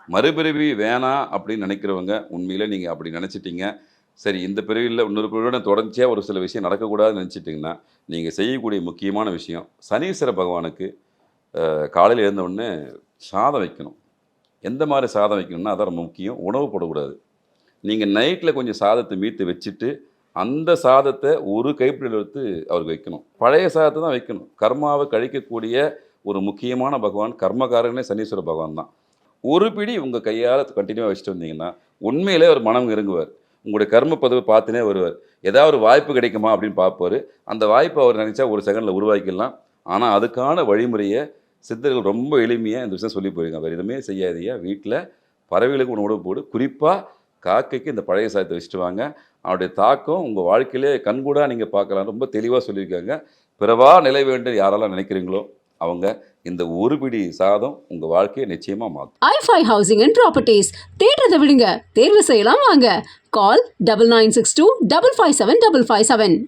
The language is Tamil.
மறுபிறவி வேணாம் அப்படின்னு நினைக்கிறவங்க, உண்மையிலே நீங்க அப்படி நினைச்சிட்டீங்க. சரி இந்த பிறவியில இன்னொரு பிறவியோட தொடர்ச்சியா ஒரு சில விஷயம் நடக்கக்கூடாதுன்னு நினைச்சிட்டீங்கன்னா, நீங்க செய்யக்கூடிய முக்கியமான விஷயம், சனீஸ்வர பகவானுக்கு காலையில எழுந்த உடனே சாதம் வைக்கணும். எந்த மாரி சாதம் வைக்கணும்னா, அதான் ரொம்ப முக்கியம். உணவு போடக்கூடாது. நீங்க நைட்ல கொஞ்சம் சாதத்த மீத்து வச்சுட்டு, அந்த சாதத்த ஒரு கைப்பிடியில எடுத்து அவருக்கு வைக்கணும். பழைய சாதத்த தான் வைக்கணும். கர்மாவ கழிக்கக்கூடிய ஒரு முக்கியமான பகவான், கர்மகாரகனே சனீஸ்வர பகவான் தான். ஒரு பிடி உங்க கையால கன்டினியூவா வச்சுட்டு வந்தீங்கன்னா, உண்மையிலே அவர் மனம் இறங்குவார். உங்களுடைய கர்ம பதிவ பார்த்துன்னே வருவார். ஏதாவது ஒரு வாய்ப்பு கிடைக்குமா அப்படின்னு பார்ப்பாரு. அந்த வாய்ப்ப அவர் நினைச்சா ஒரு செகண்ட்ல உருவாக்கிடலாம். ஆனா, அதுக்கான வழிமுறைய சித்தர்கள் ரொம்ப எளிமையா இந்த விஷயம் சொல்லி போயிருக்காங்க. வேற எதுவுமே செய்யாதீங்க. வீட்ல பறவைகளுக்கு உணவு போடு. குறிப்பா காக்கைக்கு இந்த பழைய சாதத்த வச்சுட்டு வாங்க. அவருடைய தாக்கம் உங்க வாழ்க்கையிலே கண்கூடா நீங்க பார்க்கலாம். ரொம்ப தெளிவா சொல்லியிருக்காங்க. பிறவா நிலை வேண்டும் யாரெல்லாம் நினைக்கிறீங்களோ, அவங்க இந்த ஒரு பிடி சாதம் உங்க வாழ்க்கைய நிச்சயமா மாத்தும். i5 ஹவுசிங் அண்ட் ப்ராப்பர்ட்டிஸ் தேடுறதை விடுங்க, தேர்வு செய்யலாம் வாங்க. கால் 9962 557 557.